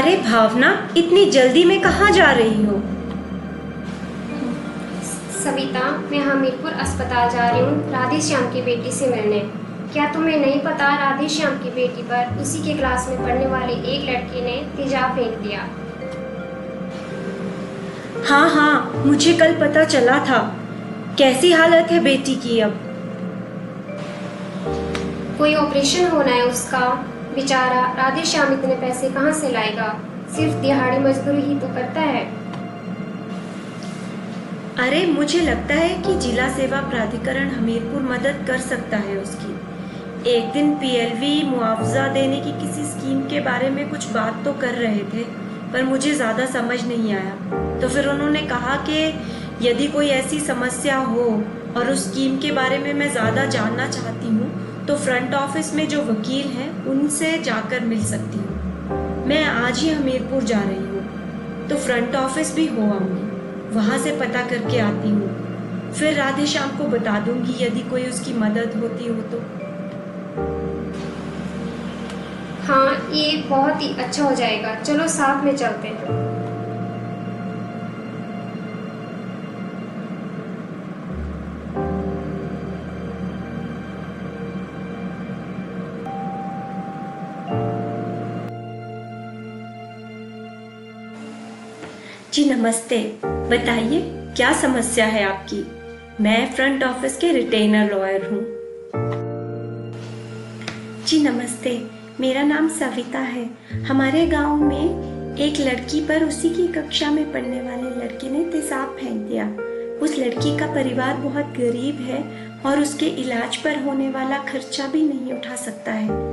अरे भावना, इतनी जल्दी में कहाँ जा रही हो? सविता, मैं हमीरपुर अस्पताल जा रही हूँ राधे श्याम की बेटी से मिलने। क्या तुम्हें नहीं पता, राधे श्याम की बेटी पर उसी के क्लास में पढ़ने वाली एक लड़की ने तेजाब फेंक दिया। हाँ हाँ, मुझे कल पता चला था। कैसी हालत है बेटी की अब? कोई ऑपरेशन होना है उसका। बेचारा राधे श्याम इतने पैसे कहाँ से लाएगा? सिर्फ दिहाड़ी मजदूरी ही तो करता है। अरे मुझे लगता है कि जिला सेवा प्राधिकरण हमीरपुर मदद कर सकता है उसकी। एक दिन पीएलवी मुआवजा देने की किसी स्कीम के बारे में कुछ बात तो कर रहे थे, पर मुझे ज़्यादा समझ नहीं आया। तो फिर उन्होंने कहा कि यदि कोई ऐसी समस्या हो और उस स्कीम के बारे में मैं ज़्यादा जानना चाहती हूँ तो फ्रंट ऑफिस में जो वकील हैं उनसे जाकर मिल सकती हूँ। मैं आज ही हमीरपुर जा रही हूँ, तो फ्रंट ऑफिस भी हो आऊँगी, वहाँ से पता करके आती हूँ। फिर राधे श्याम को बता दूंगी यदि कोई उसकी मदद होती हो तो। हाँ, ये बहुत ही अच्छा हो जाएगा। चलो साथ में चलते हैं। जी नमस्ते, बताइए क्या समस्या है आपकी? मैं फ्रंट ऑफिस के रिटेनर लॉयर हूँ। जी नमस्ते, मेरा नाम सविता है। हमारे गांव में एक लड़की पर उसी की कक्षा में पढ़ने वाले लड़के ने तेजाब फेंक दिया। उस लड़की का परिवार बहुत गरीब है और उसके इलाज पर होने वाला खर्चा भी नहीं उठा सकता है।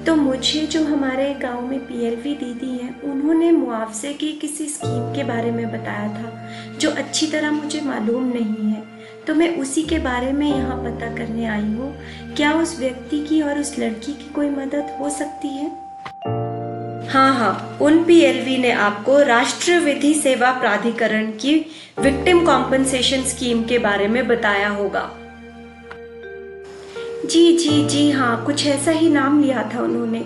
तो मुझे जो हमारे गांव में पीएलवी दीदी हैं, उन्होंने मुआवजे की किसी स्कीम के बारे में बताया था जो अच्छी तरह मुझे मालूम नहीं है। तो मैं उसी के बारे में यहाँ पता करने आई हूँ। क्या उस व्यक्ति की और उस लड़की की कोई मदद हो सकती है? हाँ हाँ, उन पीएलवी ने आपको राष्ट्रीय विधि सेवा प्राधिकरण की विक्टिम कॉम्पनसेशन स्कीम के बारे में बताया होगा। जी हाँ, कुछ ऐसा ही नाम लिया था उन्होंने।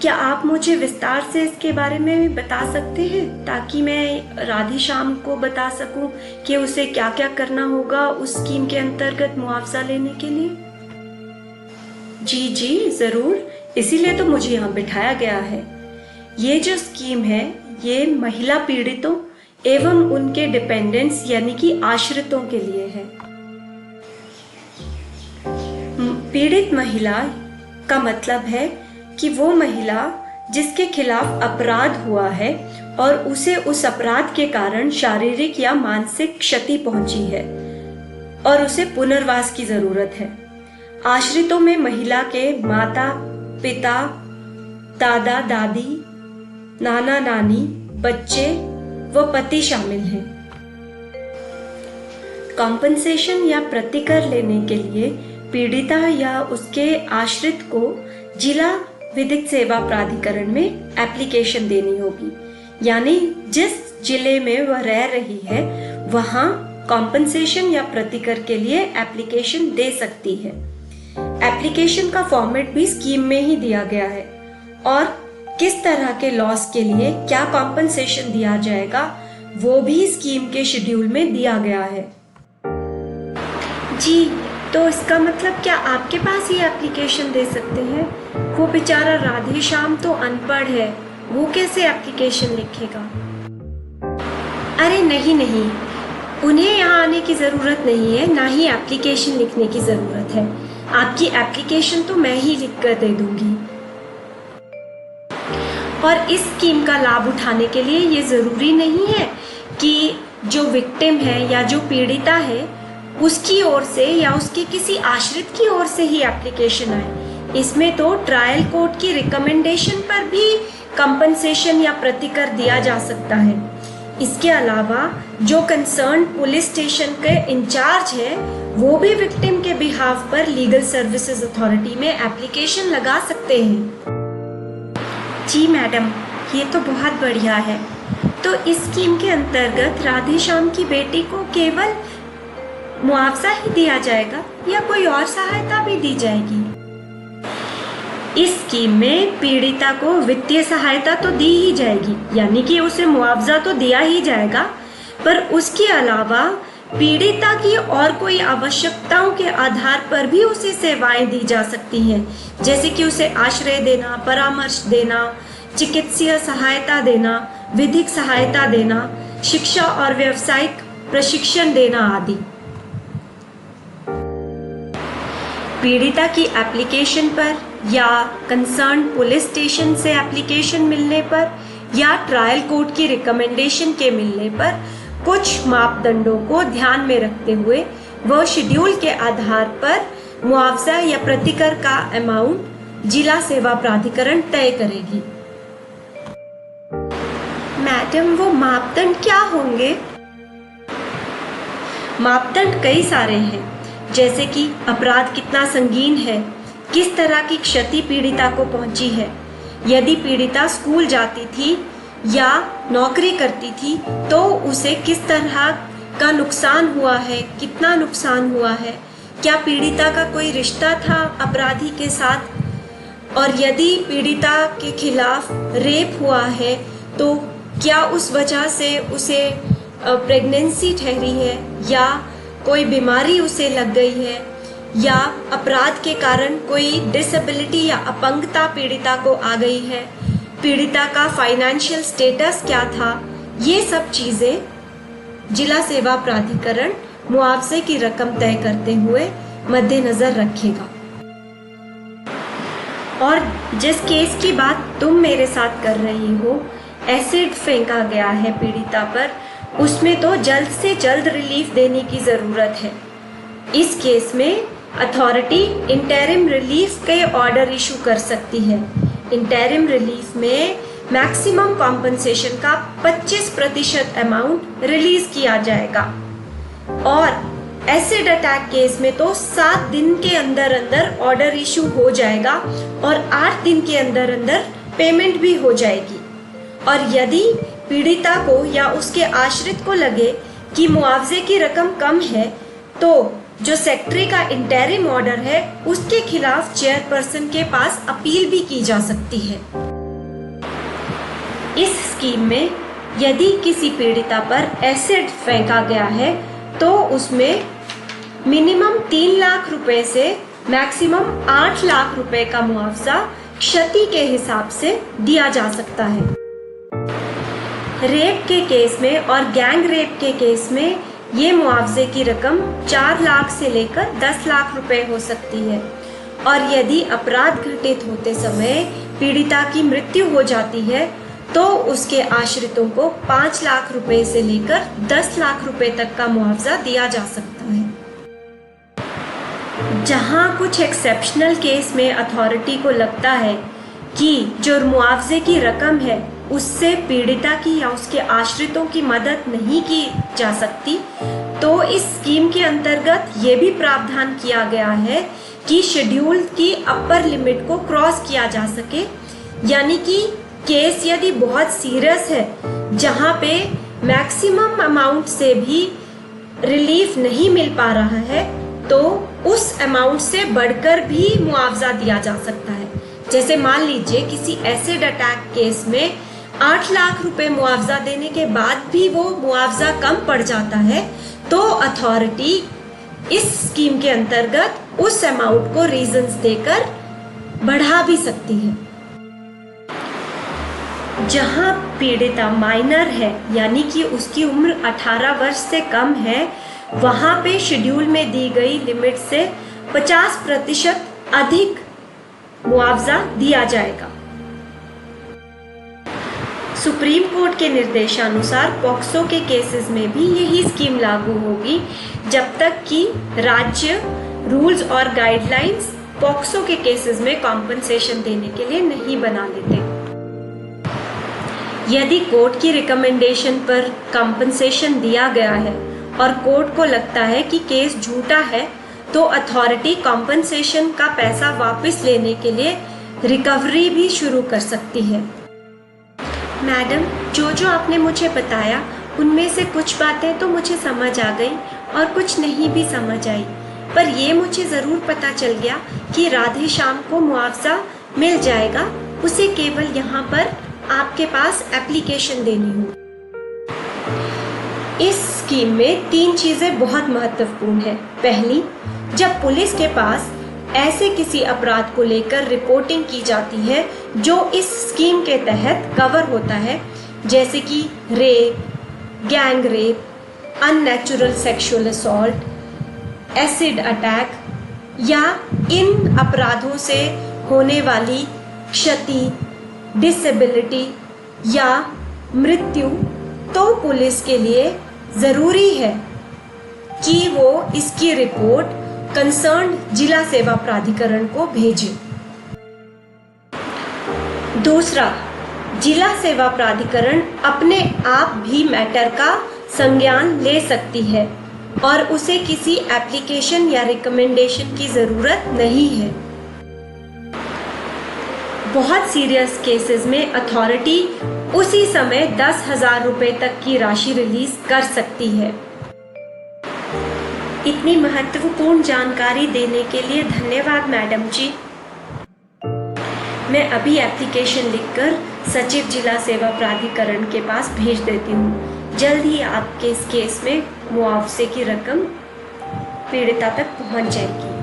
क्या आप मुझे विस्तार से इसके बारे में बता सकते हैं ताकि मैं राधे श्याम को बता सकूं कि उसे क्या क्या करना होगा उस स्कीम के अंतर्गत मुआवजा लेने के लिए? जी जरूर, इसीलिए तो मुझे यहाँ बिठाया गया है। ये जो स्कीम है ये महिला पीड़ितों एवं उनके डिपेंडेंट्स यानी कि आश्रितों के लिए है। पीड़ित महिला का मतलब है कि वो महिला जिसके खिलाफ अपराध हुआ है और उसे उस अपराध के कारण शारीरिक या मानसिक क्षति पहुंची है और उसे पुनर्वास की जरूरत है। आश्रितों में महिला के माता पिता, दादा दादी, नाना नानी, बच्चे व पति शामिल हैं। कॉम्पनसेशन या प्रतिकर लेने के लिए पीड़िता या उसके आश्रित को जिला विधिक सेवा प्राधिकरण में एप्लीकेशन देनी होगी, यानी जिस जिले में वह रह रही है वहां कॉम्पनसेशन या प्रतिकर के लिए एप्लीकेशन दे सकती है। एप्लीकेशन का फॉर्मेट भी स्कीम में ही दिया गया है और किस तरह के लॉस के लिए क्या कॉम्पनसेशन दिया जाएगा वो भी स्कीम के शेड्यूल में दिया गया है। जी, तो इसका मतलब क्या आपके पास ही एप्लीकेशन दे सकते हैं? वो बेचारा राधे श्याम तो अनपढ़ है, वो कैसे एप्लीकेशन लिखेगा? अरे नहीं, उन्हें यहाँ आने की ज़रूरत नहीं है, ना ही एप्लीकेशन लिखने की ज़रूरत है। आपकी एप्लीकेशन तो मैं ही लिख कर दे दूंगी। और इस स्कीम का लाभ उठाने के लिए ये ज़रूरी नहीं है कि जो विक्टिम है या जो पीड़िता है उसकी ओर से या उसके किसी आश्रित की ओर से ही एप्लीकेशन आए। इसमें तो ट्रायल कोर्ट की रिकमेंडेशन पर भी कंपनसेशन या प्रतिकर दिया जा सकता है। इसके अलावा जो कंसर्न पुलिस स्टेशन के इंचार्ज है वो भी विक्टिम के बिहाफ पर लीगल सर्विसेज अथॉरिटी में एप्लीकेशन लगा सकते हैं। जी मैडम, ये तो बहुत बढ़िया है। तो इस स्कीम के अंतर्गत राधे श्याम की बेटी को केवल मुआवजा ही दिया जाएगा या कोई और सहायता भी दी जाएगी? इस स्कीम में पीड़िता को वित्तीय सहायता तो दी ही जाएगी, यानी कि उसे मुआवजा तो दिया ही जाएगा, पर उसके अलावा पीड़िता की और कोई आवश्यकताओं के आधार पर भी उसे सेवाएं दी जा सकती हैं, जैसे कि उसे आश्रय देना, परामर्श देना, चिकित्सीय सहायता देना, विधिक सहायता देना, शिक्षा और व्यावसायिक प्रशिक्षण देना आदि। पीड़िता की एप्लीकेशन पर या कंसर्न पुलिस स्टेशन से एप्लीकेशन मिलने पर या ट्रायल कोर्ट की रिकमेंडेशन के मिलने पर कुछ मापदंडों को ध्यान में रखते हुए वह शेड्यूल के आधार पर मुआवजा या प्रतिकर का अमाउंट जिला सेवा प्राधिकरण तय करेगी। मैडम, वो मापदंड क्या होंगे? मापदंड कई सारे हैं, जैसे कि अपराध कितना संगीन है, किस तरह की क्षति पीड़िता को पहुंची है, यदि पीड़िता स्कूल जाती थी या नौकरी करती थी तो उसे किस तरह का नुकसान हुआ है, कितना नुकसान हुआ है, क्या पीड़िता का कोई रिश्ता था अपराधी के साथ, और यदि पीड़िता के खिलाफ रेप हुआ है तो क्या उस वजह से उसे प्रेगनेंसी ठहरी है या कोई बीमारी उसे लग गई है या अपराध के कारण कोई डिसेबिलिटी या अपंगता पीड़िता को आ गई है, पीड़िता का फाइनेंशियल स्टेटस क्या था, ये सब चीज़ें जिला सेवा प्राधिकरण मुआवजे की रकम तय करते हुए मद्देनजर रखेगा। और जिस केस की बात तुम मेरे साथ कर रही हो, एसिड फेंका गया है पीड़िता पर, उसमें तो जल्द से जल्द रिलीफ देने की ज़रूरत है। इस केस में अथॉरिटी इंटरिम रिलीफ के ऑर्डर इशू कर सकती है। इंटरिम रिलीफ में मैक्सिमम कॉम्पनसेशन का 25% अमाउंट रिलीज किया जाएगा, और एसिड अटैक केस में तो 7 दिन के अंदर अंदर ऑर्डर इशू हो जाएगा और 8 दिन के अंदर अंदर पेमेंट भी हो जाएगी। और यदि पीड़िता को या उसके आश्रित को लगे कि मुआवजे की रकम कम है तो जो सेक्रेटरी का इंटरिम ऑर्डर है उसके खिलाफ चेयरपर्सन के पास अपील भी की जा सकती है। इस स्कीम में यदि किसी पीड़िता पर एसिड फेंका गया है तो उसमें मिनिमम 3 लाख रुपए से मैक्सिमम 8 लाख रुपए का मुआवजा क्षति के हिसाब से दिया जा सकता है। रेप के केस में और गैंग रेप के केस में ये मुआवजे की रकम 4 लाख से लेकर 10 लाख रुपए हो सकती है, और यदि अपराध घटित होते समय पीड़िता की मृत्यु हो जाती है तो उसके आश्रितों को 5 लाख रुपए से लेकर 10 लाख रुपए तक का मुआवजा दिया जा सकता है। जहां कुछ एक्सेप्शनल केस में अथॉरिटी को लगता है कि जो मुआवजे की रकम है उससे पीड़िता की या उसके आश्रितों की मदद नहीं की जा सकती, तो इस स्कीम के अंतर्गत ये भी प्रावधान किया गया है कि शेड्यूल की अपर लिमिट को क्रॉस किया जा सके, यानी कि केस यदि बहुत सीरियस है जहां पे मैक्सिमम अमाउंट से भी रिलीफ नहीं मिल पा रहा है तो उस अमाउंट से बढ़कर भी मुआवजा दिया जा सकता है। जैसे मान लीजिए किसी एसिड अटैक केस में 8 लाख रुपए मुआवजा देने के बाद भी वो मुआवजा कम पड़ जाता है तो अथॉरिटी इस स्कीम के अंतर्गत उस अमाउंट को रीजंस देकर बढ़ा भी सकती है। जहां पीड़िता माइनर है यानी कि उसकी उम्र 18 वर्ष से कम है, वहां पे शेड्यूल में दी गई लिमिट से 50% अधिक मुआवजा दिया जाएगा। सुप्रीम कोर्ट के निर्देशानुसार पॉक्सो के केसेस में भी यही स्कीम लागू होगी जब तक कि राज्य रूल्स और गाइडलाइंस पॉक्सो के केसेस में कॉम्पनसेशन देने के लिए नहीं बना लेते। यदि कोर्ट की रिकमेंडेशन पर कॉम्पनसेशन दिया गया है और कोर्ट को लगता है कि केस झूठा है तो अथॉरिटी कॉम्पनसेशन का पैसा वापस लेने के लिए रिकवरी भी शुरू कर सकती है। मैडम, जो आपने मुझे बताया उनमें से कुछ बातें तो मुझे समझ आ गई और कुछ नहीं भी समझ आई, पर ये मुझे ज़रूर पता चल गया कि राधे श्याम को मुआवजा मिल जाएगा। उसे केवल यहाँ पर आपके पास एप्लीकेशन देनी हो। इस स्कीम में 3 चीजें बहुत महत्वपूर्ण है। पहली, जब पुलिस के पास ऐसे किसी अपराध को लेकर रिपोर्टिंग की जाती है जो इस स्कीम के तहत कवर होता है, जैसे कि rape, gang rape, unnatural sexual assault, acid attack या इन अपराधों से होने वाली क्षति, डिसेबिलिटी या मृत्यु, तो पुलिस के लिए जरूरी है कि वो इसकी रिपोर्ट कंसर्न जिला सेवा प्राधिकरण को भेजे। दूसरा, जिला सेवा प्राधिकरण अपने आप भी मैटर का संज्ञान ले सकती है और उसे किसी एप्लीकेशन या रिकमेंडेशन की जरूरत नहीं है। बहुत सीरियस केसेस में अथॉरिटी उसी समय 10,000 रुपए तक की राशि रिलीज कर सकती है। इतनी महत्वपूर्ण जानकारी देने के लिए धन्यवाद मैडम जी। मैं अभी एप्लीकेशन लिखकर सचिव जिला सेवा प्राधिकरण के पास भेज देती हूँ। जल्द ही आपके इस केस में मुआवजे की रकम पीड़िता तक पहुँच जाएगी।